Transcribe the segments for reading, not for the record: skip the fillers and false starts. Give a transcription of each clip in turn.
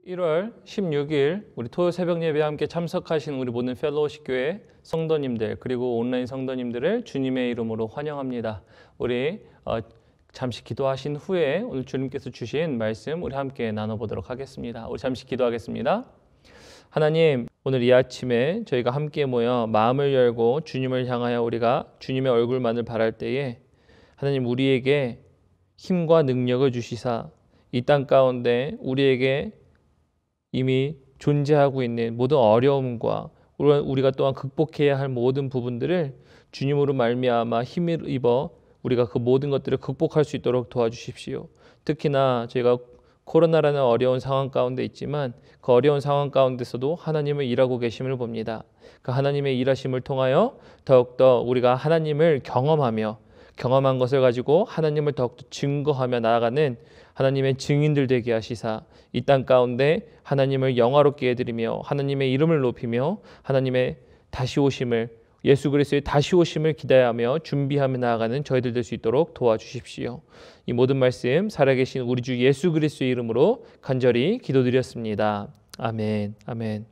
1월 16일 우리 토요 새벽 예배에 함께 참석하신 우리 모든 펠로우십 교회 성도님들 그리고 온라인 성도님들을 주님의 이름으로 환영합니다. 우리 잠시 기도하신 후에 오늘 주님께서 주신 말씀 우리 함께 나눠보도록 하겠습니다. 우리 잠시 기도하겠습니다. 하나님, 오늘 이 아침에 저희가 함께 모여 마음을 열고 주님을 향하여 우리가 주님의 얼굴만을 바랄 때에 하나님 우리에게 힘과 능력을 주시사 이 땅 가운데 우리에게 이미 존재하고 있는 모든 어려움과 우리가 또한 극복해야 할 모든 부분들을 주님으로 말미암아 힘을 입어 우리가 그 모든 것들을 극복할 수 있도록 도와주십시오. 특히나 저희가 코로나라는 어려운 상황 가운데 있지만 그 어려운 상황 가운데서도 하나님을 일하고 계심을 봅니다. 그 하나님의 일하심을 통하여 더욱더 우리가 하나님을 경험한 것을 가지고 하나님을 더욱더 증거하며 나아가는 하나님의 증인들 되게 하시사 이 땅 가운데 하나님을 영화롭게 해드리며 하나님의 이름을 높이며 하나님의 다시 오심을 예수 그리스도의 다시 오심을 기대하며 준비하며 나아가는 저희들 될 수 있도록 도와주십시오. 이 모든 말씀 살아계신 우리 주 예수 그리스도의 이름으로 간절히 기도드렸습니다. 아멘. 아멘.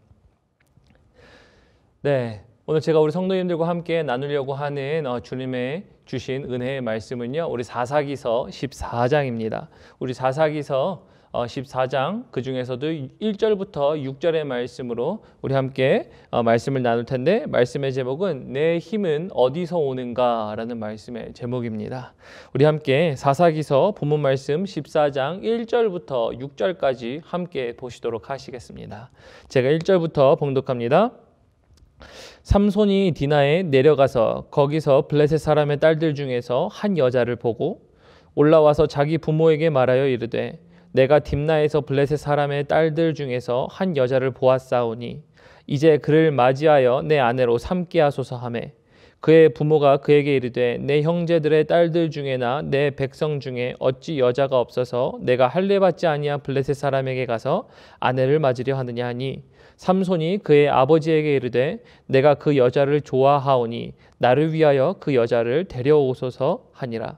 네, 오늘 제가 우리 성도님들과 함께 나누려고 하는 주님의 주신 은혜의 말씀은요, 우리 사사기서 14장입니다. 우리 사사기서 14장 그 중에서도 1절부터 6절의 말씀으로 우리 함께 말씀을 나눌 텐데, 말씀의 제목은 내 힘은 어디서 오는가 라는 말씀의 제목입니다. 우리 함께 사사기서 본문 말씀 14장 1절부터 6절까지 함께 보시도록 하시겠습니다. 제가 1절부터 봉독합니다. 삼손이 디나에 내려가서 거기서 블레셋 사람의 딸들 중에서 한 여자를 보고 올라와서 자기 부모에게 말하여 이르되 내가 딥나에서 블레셋 사람의 딸들 중에서 한 여자를 보았사오니 이제 그를 맞이하여 내 아내로 삼게 하소서 하매 그의 부모가 그에게 이르되 내 형제들의 딸들 중에나 내 백성 중에 어찌 여자가 없어서 내가 할례받지 아니한 블레셋 사람에게 가서 아내를 맞으려 하느냐 하니 삼손이 그의 아버지에게 이르되 내가 그 여자를 좋아하오니 나를 위하여 그 여자를 데려오소서 하니라.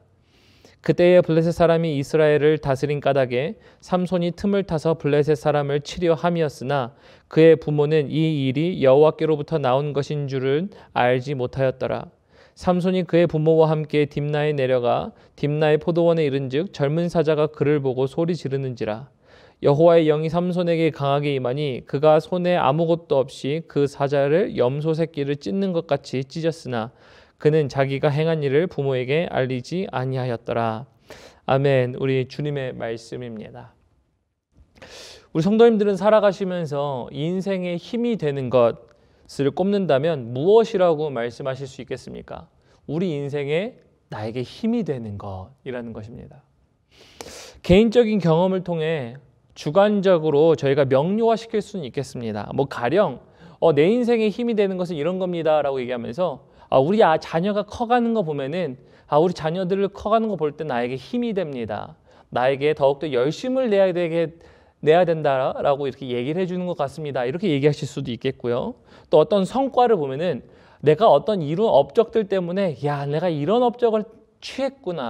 그때에 블레셋 사람이 이스라엘을 다스린 까닭에 삼손이 틈을 타서 블레셋 사람을 치려 함이었으나 그의 부모는 이 일이 여호와께로부터 나온 것인 줄은 알지 못하였더라. 삼손이 그의 부모와 함께 딥나에 내려가 딥나의 포도원에 이른즉 젊은 사자가 그를 보고 소리 지르는지라. 여호와의 영이 삼손에게 강하게 임하니 그가 손에 아무것도 없이 그 사자를 염소 새끼를 찢는 것 같이 찢었으나 그는 자기가 행한 일을 부모에게 알리지 아니하였더라. 아멘. 우리 주님의 말씀입니다. 우리 성도님들은 살아가시면서 인생의 힘이 되는 것을 꼽는다면 무엇이라고 말씀하실 수 있겠습니까? 우리 인생에 나에게 힘이 되는 것이라는 것입니다. 개인적인 경험을 통해 주관적으로 저희가 명료화시킬 수는 있겠습니다. 가령 내 인생에 힘이 되는 것은 이런 겁니다 라고 얘기하면서 우리 자녀가 커가는 거 보면은 우리 자녀들을 커가는 거 볼 때 나에게 힘이 됩니다. 나에게 더욱더 열심을 내야 된다라고 이렇게 얘기를 해주는 것 같습니다. 이렇게 얘기하실 수도 있겠고요. 또 어떤 성과를 보면은 내가 어떤 이룬 업적들 때문에 내가 이런 업적을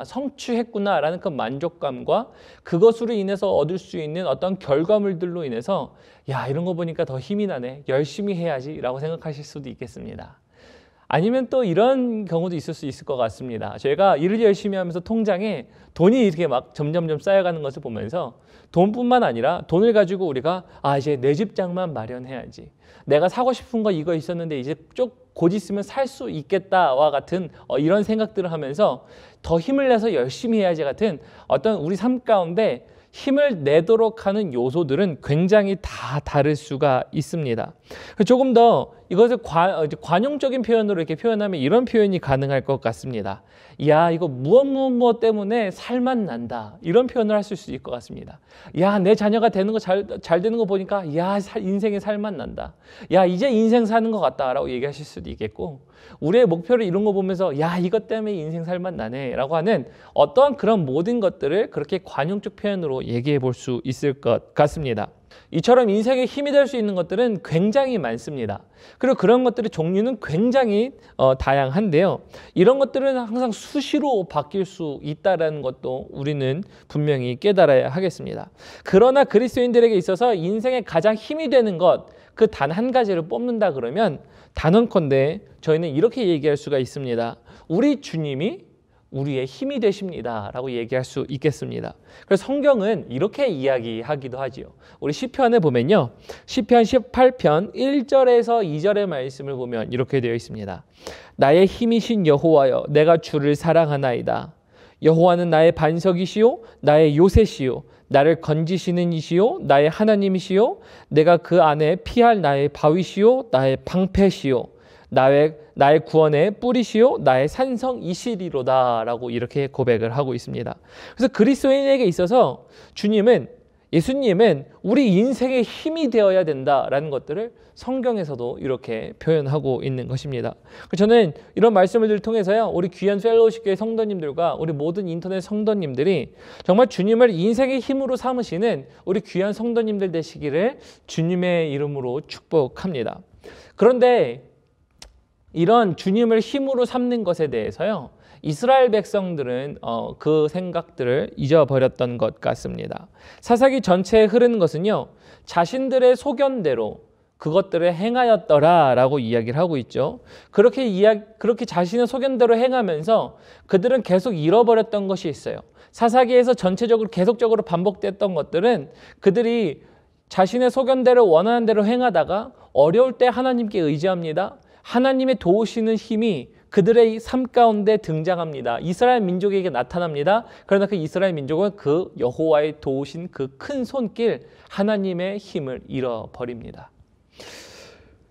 성취했구나 라는 그 만족감과 그것으로 인해서 얻을 수 있는 어떤 결과물들로 인해서 이런 거 보니까 더 힘이 나네, 열심히 해야지 라고 생각하실 수도 있겠습니다. 아니면 또 이런 경우도 있을 수 있을 것 같습니다. 저희가 일을 열심히 하면서 통장에 돈이 이렇게 막 점점점 쌓여가는 것을 보면서 돈뿐만 아니라 돈을 가지고 우리가 이제 내 집장만 마련해야지, 내가 사고 싶은 거 이거 있었는데 이제 곧 있으면 살 수 있겠다와 같은 이런 생각들을 하면서 더 힘을 내서 열심히 해야지 같은 어떤 우리 삶 가운데 힘을 내도록 하는 요소들은 굉장히 다 다를 수가 있습니다. 조금 더 이것을 관용적인 표현으로 이렇게 표현하면 이런 표현이 가능할 것 같습니다. 이거 무엇 때문에 살맛 난다, 이런 표현을 하실 수 있을 것 같습니다. 내 자녀가 되는 거 잘 되는 거 보니까 인생에 살맛 난다, 이제 인생 사는 것 같다 라고 얘기하실 수도 있겠고, 우리의 목표를 이룬 거 보면서 이것 때문에 인생 살맛 나네 라고 하는 어떠한 그런 모든 것들을 그렇게 관용적 표현으로 얘기해 볼 수 있을 것 같습니다. 이처럼 인생에 힘이 될 수 있는 것들은 굉장히 많습니다. 그리고 그런 것들의 종류는 굉장히 다양한데요. 이런 것들은 항상 수시로 바뀔 수 있다는 것도 우리는 분명히 깨달아야 하겠습니다. 그러나 그리스도인들에게 있어서 인생에 가장 힘이 되는 것, 그 단 한 가지를 뽑는다 그러면 단언컨대 저희는 이렇게 얘기할 수가 있습니다. 우리 주님이 우리의 힘이 되십니다 라고 얘기할 수 있겠습니다. 그래서 성경은 이렇게 이야기하기도 하지요. 우리 시편에 보면요, 시편 18편 1절에서 2절의 말씀을 보면 이렇게 되어 있습니다. 나의 힘이신 여호와여, 내가 주를 사랑하나이다. 여호와는 나의 반석이시요 나의 요새시요 나를 건지시는 이시요 나의 하나님이시요 내가 그 안에 피할 나의 바위시요 나의 방패시요 나의 구원의 뿌리시요 나의 산성이시리로다 라고 이렇게 고백을 하고 있습니다. 그래서 그리스도인에게 있어서 예수님은 우리 인생의 힘이 되어야 된다라는 것들을 성경에서도 이렇게 표현하고 있는 것입니다. 저는 이런 말씀을 통해서요, 우리 귀한 펠로우십교회 성도님들과 우리 모든 인터넷 성도님들이 정말 주님을 인생의 힘으로 삼으시는 우리 귀한 성도님들 되시기를 주님의 이름으로 축복합니다. 그런데 이런 주님을 힘으로 삼는 것에 대해서요, 이스라엘 백성들은 그 생각들을 잊어버렸던 것 같습니다. 사사기 전체에 흐르는 것은요, 자신들의 소견대로 그것들을 행하였더라라고 이야기를 하고 있죠. 그렇게 자신의 소견대로 행하면서 그들은 계속 잃어버렸던 것이 있어요. 사사기에서 전체적으로 계속적으로 반복됐던 것들은 그들이 자신의 소견대로 원하는 대로 행하다가 어려울 때 하나님께 의지합니다. 하나님의 도우시는 힘이 그들의 삶 가운데 등장합니다. 이스라엘 민족에게 나타납니다. 그러나 그 이스라엘 민족은 그 여호와의 도우신 그 큰 손길, 하나님의 힘을 잃어버립니다.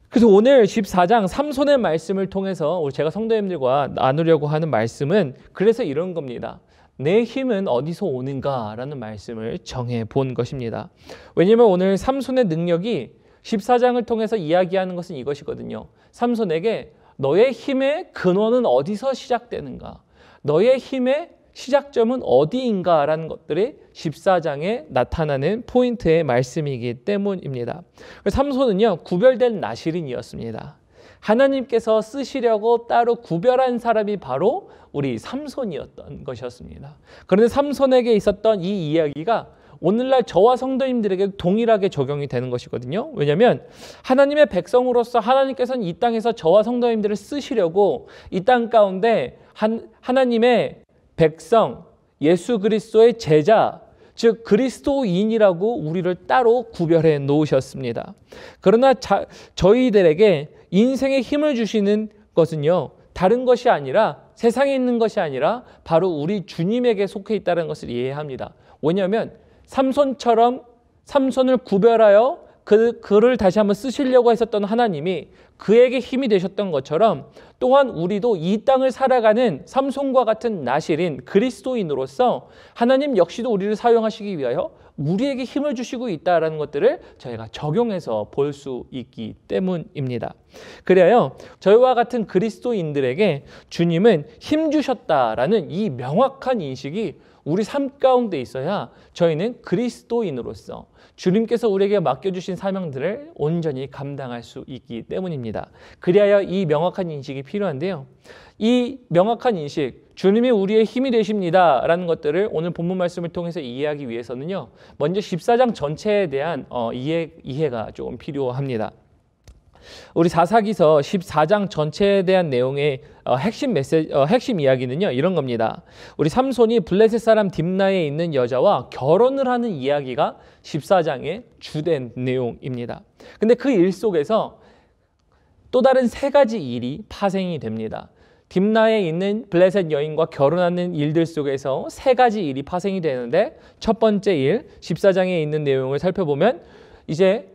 그래서 오늘 14장 삼손의 말씀을 통해서 제가 성도님들과 나누려고 하는 말씀은 그래서 이런 겁니다. 내 힘은 어디서 오는가? 라는 말씀을 정해 본 것입니다. 왜냐하면 오늘 삼손의 능력이 14장을 통해서 이야기하는 것은 이것이거든요. 삼손에게 너의 힘의 근원은 어디서 시작되는가? 너의 힘의 시작점은 어디인가? 라는 것들이 14장에 나타나는 포인트의 말씀이기 때문입니다. 삼손은요, 구별된 나실인이었습니다. 하나님께서 쓰시려고 따로 구별한 사람이 바로 우리 삼손이었던 것이었습니다. 그런데 삼손에게 있었던 이 이야기가 오늘날 저와 성도님들에게 동일하게 적용이 되는 것이거든요. 왜냐하면 하나님의 백성으로서 하나님께서는 이 땅에서 저와 성도님들을 쓰시려고 이 땅 가운데 하나님의 백성, 예수 그리스도의 제자, 즉 그리스도인이라고 우리를 따로 구별해 놓으셨습니다. 그러나 저희들에게 인생의 힘을 주시는 것은요, 다른 것이 아니라 세상에 있는 것이 아니라 바로 우리 주님에게 속해 있다는 것을 이해합니다. 왜냐하면 삼손처럼 삼손을 구별하여 그를 다시 한번 쓰시려고 했었던 하나님이 그에게 힘이 되셨던 것처럼 또한 우리도 이 땅을 살아가는 삼손과 같은 나실인 그리스도인으로서 하나님 역시도 우리를 사용하시기 위하여 우리에게 힘을 주시고 있다는 것들을 저희가 적용해서 볼 수 있기 때문입니다. 그래요, 저희와 같은 그리스도인들에게 주님은 힘 주셨다라는 이 명확한 인식이 우리 삶 가운데 있어야 저희는 그리스도인으로서 주님께서 우리에게 맡겨주신 사명들을 온전히 감당할 수 있기 때문입니다. 그리하여 이 명확한 인식이 필요한데요. 이 명확한 인식, 주님이 우리의 힘이 되십니다 라는 것들을 오늘 본문 말씀을 통해서 이해하기 위해서는요, 먼저 14장 전체에 대한 이해가 조금 필요합니다. 우리 사사기서 14장 전체에 대한 내용의 핵심 이야기는요, 이런 겁니다. 우리 삼손이 블레셋 사람 딥나에 있는 여자와 결혼을 하는 이야기가 14장의 주된 내용입니다. 근데 그 일 속에서 또 다른 세 가지 일이 파생이 됩니다. 딥나에 있는 블레셋 여인과 결혼하는 일들 속에서 세 가지 일이 파생이 되는데, 첫 번째 일, 14장에 있는 내용을 살펴보면 이제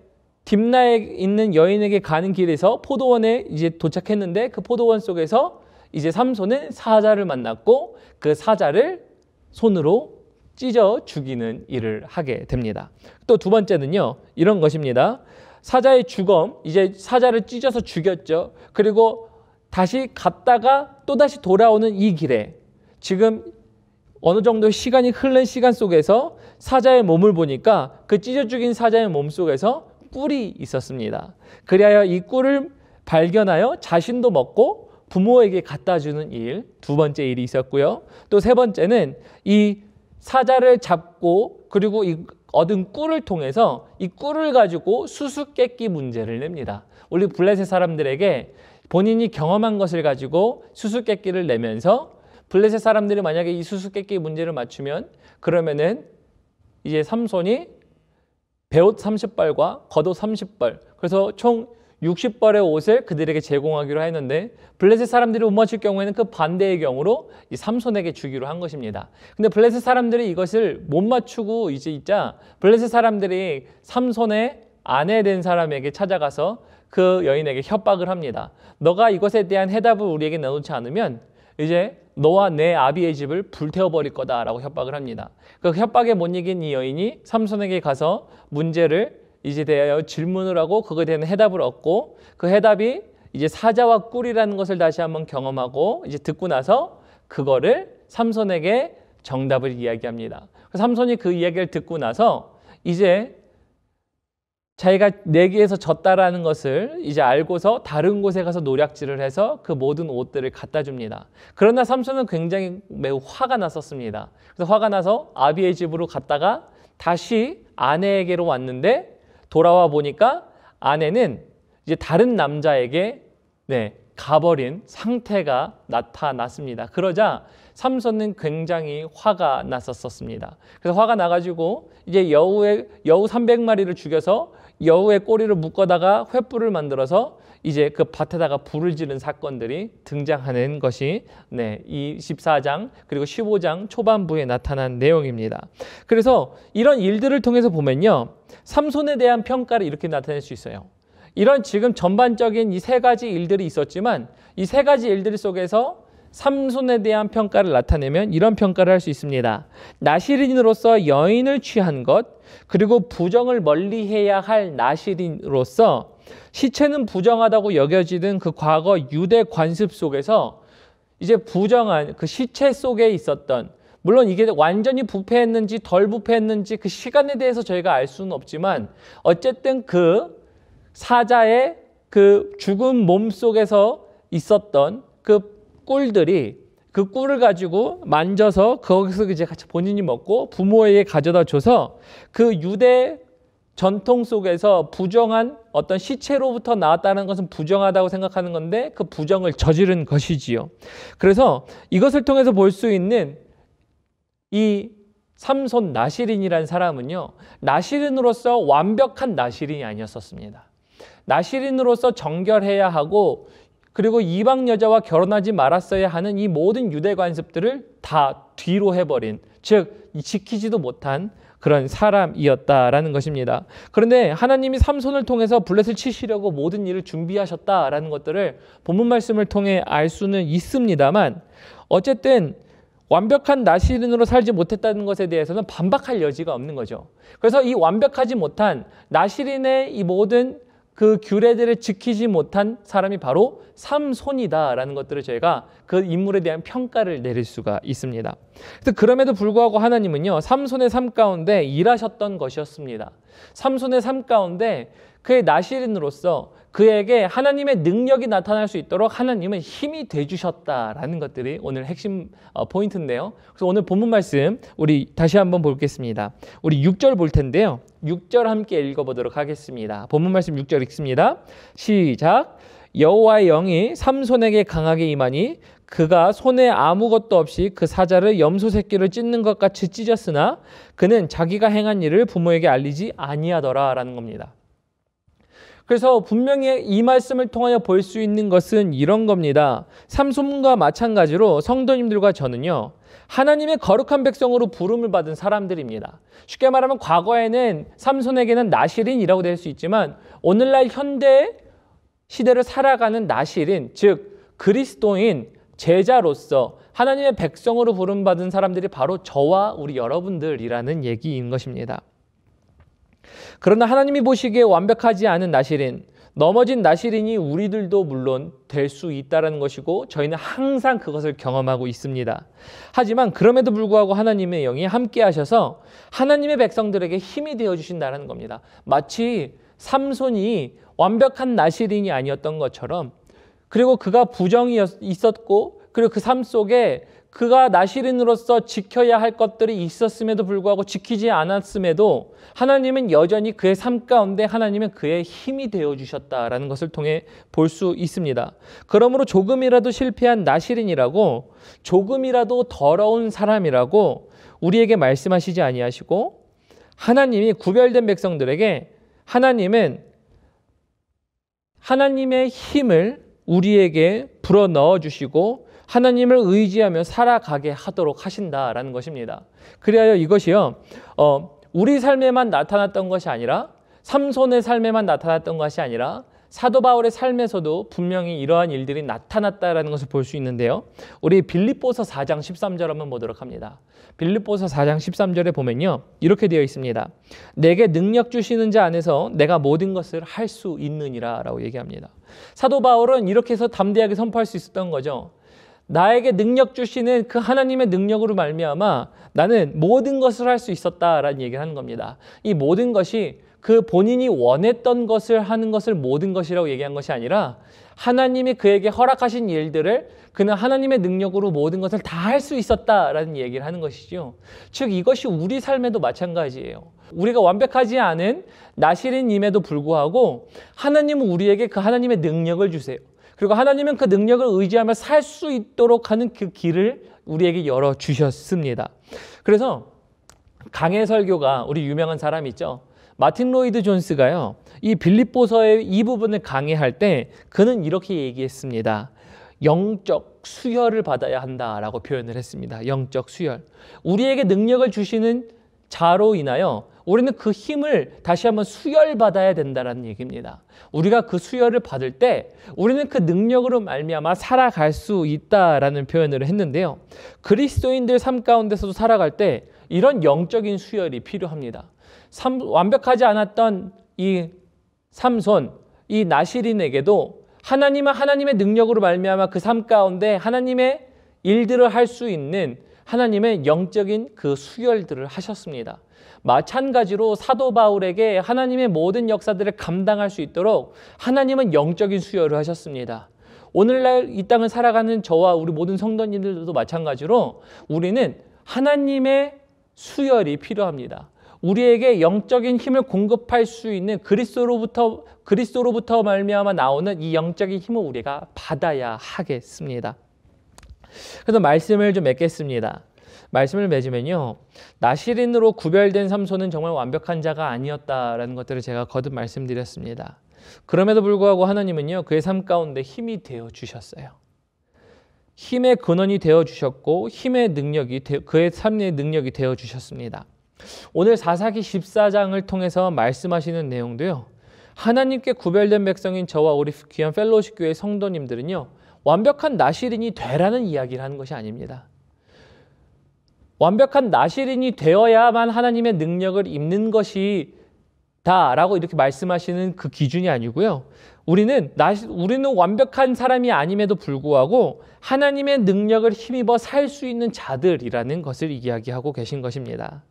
딥나에 있는 여인에게 가는 길에서 포도원에 이제 도착했는데, 그 포도원 속에서 이제 삼손은 사자를 만났고 그 사자를 손으로 찢어 죽이는 일을 하게 됩니다. 또 두 번째는요, 이런 것입니다. 사자의 주검, 이제 사자를 찢어서 죽였죠. 그리고 다시 갔다가 또다시 돌아오는 이 길에 지금 어느 정도 시간이 흐른 시간 속에서 사자의 몸을 보니까 그 찢어 죽인 사자의 몸 속에서 꿀이 있었습니다. 그리하여 이 꿀을 발견하여 자신도 먹고 부모에게 갖다 주는 일, 두 번째 일이 있었고요. 또 세 번째는 이 사자를 잡고 그리고 이 얻은 꿀을 통해서 이 꿀을 가지고 수수께끼 문제를 냅니다. 우리 블레셋 사람들에게 본인이 경험한 것을 가지고 수수께끼를 내면서 블레셋 사람들이 만약에 이 수수께끼 문제를 맞추면 그러면은 이제 삼손이 베옷 30벌과 겉옷 30벌, 그래서 총 60벌의 옷을 그들에게 제공하기로 했는데 블레셋 사람들이 못 맞출 경우에는 그 반대의 경우로 이 삼손에게 주기로 한 것입니다. 근데 블레셋 사람들이 이것을 못 맞추고 이제 블레셋 사람들이 삼손의 아내 된 사람에게 찾아가서 그 여인에게 협박을 합니다. 너가 이것에 대한 해답을 우리에게 내놓지 않으면 이제 너와 내 아비의 집을 불태워버릴 거다라고 협박을 합니다. 그 협박에 못 이긴 이 여인이 삼손에게 가서 문제를 이제 대하여 질문을 하고 그거에 대한 해답을 얻고 그 해답이 이제 사자와 꿀이라는 것을 다시 한번 경험하고 이제 듣고 나서 그거를 삼손에게 정답을 이야기합니다. 삼손이 그 이야기를 듣고 나서 이제 자기가 내기에서 졌다라는 것을 이제 알고서 다른 곳에 가서 노략질을 해서 그 모든 옷들을 갖다 줍니다. 그러나 삼손은 굉장히 매우 화가 났었습니다. 그래서 화가 나서 아비의 집으로 갔다가 다시 아내에게로 왔는데 돌아와 보니까 아내는 이제 다른 남자에게 가버린 상태가 나타났습니다. 그러자 삼손은 굉장히 화가 났었습니다. 그래서 화가 나가지고 이제 여우 300마리를 죽여서 여우의 꼬리를 묶어다가 횃불을 만들어서 이제 그 밭에다가 불을 지른 사건들이 등장하는 것이 이 14장 그리고 15장 초반부에 나타난 내용입니다. 그래서 이런 일들을 통해서 보면요, 삼손에 대한 평가를 이렇게 나타낼 수 있어요. 이런 지금 전반적인 이 세 가지 일들이 있었지만 이 세 가지 일들 속에서 삼손에 대한 평가를 나타내면 이런 평가를 할 수 있습니다. 나시린으로서 여인을 취한 것, 그리고 부정을 멀리해야 할 나시린으로서 시체는 부정하다고 여겨지던 그 과거 유대 관습 속에서 이제 부정한 그 시체 속에 있었던, 물론 이게 완전히 부패했는지 덜 부패했는지 그 시간에 대해서 저희가 알 수는 없지만 어쨌든 그 사자의 그 죽은 몸 속에서 있었던 그 꿀들이 그 꿀을 가지고 만져서 거기서 이제 같이 본인이 먹고 부모에게 가져다 줘서 그 유대 전통 속에서 부정한 어떤 시체로부터 나왔다는 것은 부정하다고 생각하는 건데 그 부정을 저지른 것이지요. 그래서 이것을 통해서 볼 수 있는 이 삼손 나시린이라는 사람은요, 나시린으로서 완벽한 나시린이 아니었었습니다. 나시린으로서 정결해야 하고 그리고 이방 여자와 결혼하지 말았어야 하는 이 모든 유대 관습들을 다 뒤로 해버린, 즉 지키지도 못한 그런 사람이었다라는 것입니다. 그런데 하나님이 삼손을 통해서 블레셋을 치시려고 모든 일을 준비하셨다라는 것들을 본문 말씀을 통해 알 수는 있습니다만 어쨌든 완벽한 나시린으로 살지 못했다는 것에 대해서는 반박할 여지가 없는 거죠. 그래서 이 완벽하지 못한 나시린의 이 모든 그 규례들을 지키지 못한 사람이 바로 삼손이다라는 것들을 저희가 그 인물에 대한 평가를 내릴 수가 있습니다. 그래서 그럼에도 불구하고 하나님은요, 삼손의 삶 가운데 일하셨던 것이었습니다. 삼손의 삶 가운데 그의 나시린으로서 그에게 하나님의 능력이 나타날 수 있도록 하나님은 힘이 되주셨다라는 것들이 오늘 핵심 포인트인데요. 그래서 오늘 본문 말씀 우리 다시 한번 보겠습니다. 우리 6절 볼 텐데요. 6절 함께 읽어보도록 하겠습니다. 본문 말씀 6절 읽습니다. 시작. 여호와의 영이 삼손에게 강하게 임하니 그가 손에 아무것도 없이 그 사자를 염소 새끼를 찢는 것 같이 찢었으나 그는 자기가 행한 일을 부모에게 알리지 아니하더라라는 겁니다. 그래서 분명히 이 말씀을 통하여 볼 수 있는 것은 이런 겁니다. 삼손과 마찬가지로 성도님들과 저는요, 하나님의 거룩한 백성으로 부름을 받은 사람들입니다. 쉽게 말하면 과거에는 삼손에게는 나시린이라고 될 수 있지만 오늘날 현대 시대를 살아가는 나시린, 즉 그리스도인 제자로서 하나님의 백성으로 부름받은 사람들이 바로 저와 우리 여러분들이라는 얘기인 것입니다. 그러나 하나님이 보시기에 완벽하지 않은 나시린, 넘어진 나시린이 우리들도 물론 될 수 있다는 것이고 저희는 항상 그것을 경험하고 있습니다. 하지만 그럼에도 불구하고 하나님의 영이 함께 하셔서 하나님의 백성들에게 힘이 되어주신다는 겁니다. 마치 삼손이 완벽한 나시린이 아니었던 것처럼, 그리고 그가 부정이 있었고, 그리고 그 삶 속에 그가 나시린으로서 지켜야 할 것들이 있었음에도 불구하고 지키지 않았음에도 하나님은 여전히 그의 삶 가운데 하나님은 그의 힘이 되어주셨다라는 것을 통해 볼 수 있습니다. 그러므로 조금이라도 실패한 나시린이라고, 조금이라도 더러운 사람이라고 우리에게 말씀하시지 아니하시고, 하나님이 구별된 백성들에게 하나님은 하나님의 힘을 우리에게 불어넣어 주시고 하나님을 의지하며 살아가게 하도록 하신다라는 것입니다. 그리하여 이것이요, 우리 삶에만 나타났던 것이 아니라, 삼손의 삶에만 나타났던 것이 아니라 사도 바울의 삶에서도 분명히 이러한 일들이 나타났다라는 것을 볼 수 있는데요. 우리 빌립보서 4장 13절 한번 보도록 합니다. 빌립보서 4장 13절에 보면요, 이렇게 되어 있습니다. 내게 능력 주시는 자 안에서 내가 모든 것을 할 수 있느니라 라고 얘기합니다. 사도 바울은 이렇게 해서 담대하게 선포할 수 있었던 거죠. 나에게 능력 주시는 그 하나님의 능력으로 말미암아 나는 모든 것을 할 수 있었다라는 얘기를 하는 겁니다. 이 모든 것이 그 본인이 원했던 것을 하는 것을 모든 것이라고 얘기한 것이 아니라 하나님이 그에게 허락하신 일들을 그는 하나님의 능력으로 모든 것을 다 할 수 있었다라는 얘기를 하는 것이죠. 즉 이것이 우리 삶에도 마찬가지예요. 우리가 완벽하지 않은 나시린임에도 불구하고 하나님은 우리에게 그 하나님의 능력을 주세요. 그리고 하나님은 그 능력을 의지하며 살 수 있도록 하는 그 길을 우리에게 열어주셨습니다. 그래서 강해 설교가, 우리 유명한 사람 있죠, 마틴 로이드 존스가요, 이 빌립보서의 이 부분을 강해할 때 그는 이렇게 얘기했습니다. 영적 수혈을 받아야 한다라고 표현을 했습니다. 영적 수혈. 우리에게 능력을 주시는 자로 인하여 우리는 그 힘을 다시 한번 수혈받아야 된다는 얘기입니다. 우리가 그 수혈을 받을 때 우리는 그 능력으로 말미암아 살아갈 수 있다라는 표현을 했는데요. 그리스도인들 삶 가운데서도 살아갈 때 이런 영적인 수혈이 필요합니다. 완벽하지 않았던 이 삼손, 이 나시린에게도 하나님은 하나님의 능력으로 말미암아 그 삶 가운데 하나님의 일들을 할 수 있는 하나님의 영적인 그 수혈들을 하셨습니다. 마찬가지로 사도 바울에게 하나님의 모든 역사들을 감당할 수 있도록 하나님은 영적인 수혈을 하셨습니다. 오늘날 이 땅을 살아가는 저와 우리 모든 성도님들도 마찬가지로 우리는 하나님의 수혈이 필요합니다. 우리에게 영적인 힘을 공급할 수 있는 그리스도로부터 말미암아 나오는 이 영적인 힘을 우리가 받아야 하겠습니다. 그래서 말씀을 좀 맺겠습니다. 말씀을 맺으면요, 나시린으로 구별된 삼손은 정말 완벽한 자가 아니었다라는 것들을 제가 거듭 말씀드렸습니다. 그럼에도 불구하고 하나님은요, 그의 삶 가운데 힘이 되어 주셨어요. 힘의 근원이 되어 주셨고 힘의 능력이 그의 삶의 능력이 되어 주셨습니다. 오늘 사사기 14장을 통해서 말씀하시는 내용도요, 하나님께 구별된 백성인 저와 우리 귀한 펠로우십 교회 성도님들은요, 완벽한 나시린이 되라는 이야기를 하는 것이 아닙니다. 완벽한 나시린이 되어야만 하나님의 능력을 입는 것이다라고 이렇게 말씀하시는 그 기준이 아니고요. 우리는 완벽한 사람이 아님에도 불구하고 하나님의 능력을 힘입어 살 수 있는 자들이라는 것을 이야기하고 계신 것입니다.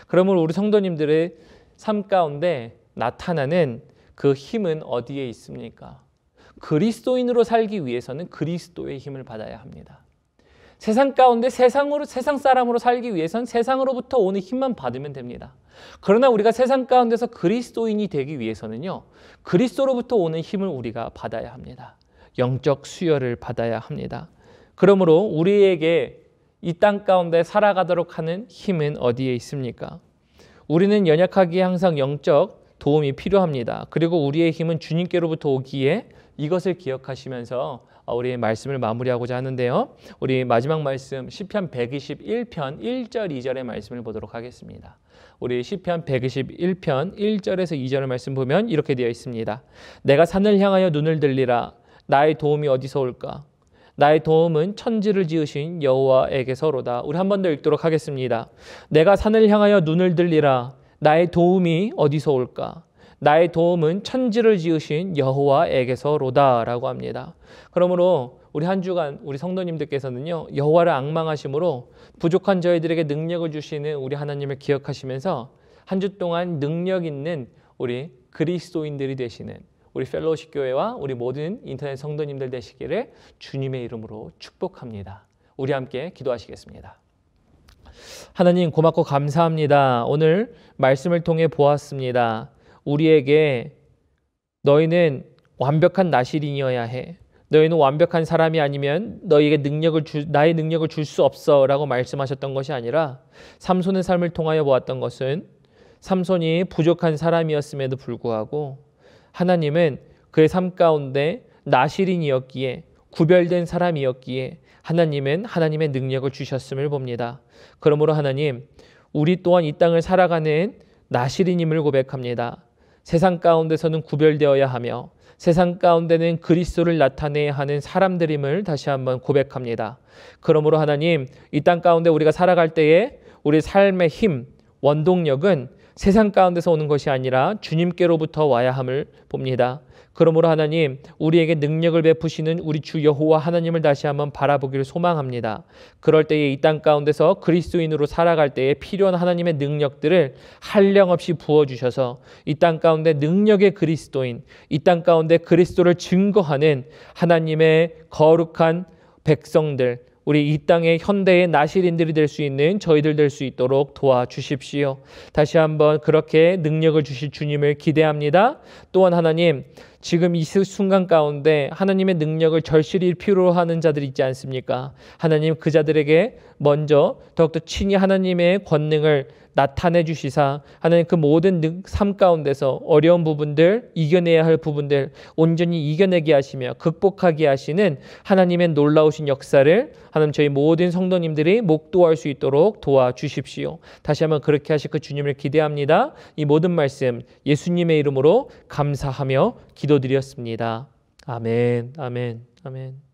그러므로 우리 성도님들의 삶 가운데 나타나는 그 힘은 어디에 있습니까? 그리스도인으로 살기 위해서는 그리스도의 힘을 받아야 합니다. 세상 가운데 세상 사람으로 살기 위해서는 세상으로부터 오는 힘만 받으면 됩니다. 그러나 우리가 세상 가운데서 그리스도인이 되기 위해서는요, 그리스도로부터 오는 힘을 우리가 받아야 합니다. 영적 수혈을 받아야 합니다. 그러므로 우리에게 이 땅 가운데 살아가도록 하는 힘은 어디에 있습니까? 우리는 연약하기에 항상 영적 도움이 필요합니다. 그리고 우리의 힘은 주님께로부터 오기에 이것을 기억하시면서 우리의 말씀을 마무리하고자 하는데요. 우리 마지막 말씀 시편 121편 1절 2절의 말씀을 보도록 하겠습니다. 우리 시편 121편 1절에서 2절의 말씀 보면 이렇게 되어 있습니다. 내가 산을 향하여 눈을 들리라. 나의 도움이 어디서 올까? 나의 도움은 천지를 지으신 여호와에게서로다. 우리 한 번 더 읽도록 하겠습니다. 내가 산을 향하여 눈을 들리라. 나의 도움이 어디서 올까? 나의 도움은 천지를 지으신 여호와에게서로다라고 합니다. 그러므로 우리 한 주간 우리 성도님들께서는요, 여호와를 앙망하심으로 부족한 저희들에게 능력을 주시는 우리 하나님을 기억하시면서 한 주 동안 능력 있는 우리 그리스도인들이 되시는 우리 펠로우십 교회와 우리 모든 인터넷 성도님들 되시기를 주님의 이름으로 축복합니다. 우리 함께 기도하시겠습니다. 하나님 고맙고 감사합니다. 오늘 말씀을 통해 보았습니다. 우리에게 너희는 완벽한 나실인이어야 해. 너희는 완벽한 사람이 아니면 너희에게 나의 능력을 줄 수 없어 라고 말씀하셨던 것이 아니라 삼손의 삶을 통하여 보았던 것은 삼손이 부족한 사람이었음에도 불구하고 하나님은 그의 삶 가운데 나실인이었기에 구별된 사람이었기에 하나님은 하나님의 능력을 주셨음을 봅니다. 그러므로 하나님, 우리 또한 이 땅을 살아가는 나실인임을 고백합니다. 세상 가운데서는 구별되어야 하며 세상 가운데는 그리스도를 나타내야 하는 사람들임을 다시 한번 고백합니다. 그러므로 하나님, 이 땅 가운데 우리가 살아갈 때에 우리 삶의 힘, 원동력은 세상 가운데서 오는 것이 아니라 주님께로부터 와야 함을 봅니다. 그러므로 하나님, 우리에게 능력을 베푸시는 우리 주 여호와 하나님을 다시 한번 바라보기를 소망합니다. 그럴 때에 이 땅 가운데서 그리스도인으로 살아갈 때에 필요한 하나님의 능력들을 한량없이 부어주셔서 이 땅 가운데 능력의 그리스도인, 이 땅 가운데 그리스도를 증거하는 하나님의 거룩한 백성들, 우리 이 땅의 현대의 나실인들이 될 수 있는 저희들 될 수 있도록 도와주십시오. 다시 한번 그렇게 능력을 주실 주님을 기대합니다. 또한 하나님, 지금 이 순간 가운데 하나님의 능력을 절실히 필요로 하는 자들이 있지 않습니까? 하나님, 그 자들에게 먼저 더욱더 친히 하나님의 권능을 나타내 주시사 하나님 그 모든 삶 가운데서 어려운 부분들, 이겨내야 할 부분들 온전히 이겨내게 하시며 극복하게 하시는 하나님의 놀라우신 역사를 하나님 저희 모든 성도님들이 목도할 수 있도록 도와주십시오. 다시 한번 그렇게 하실 그 주님을 기대합니다. 이 모든 말씀 예수님의 이름으로 감사하며 기도드렸습니다. 아멘, 아멘, 아멘.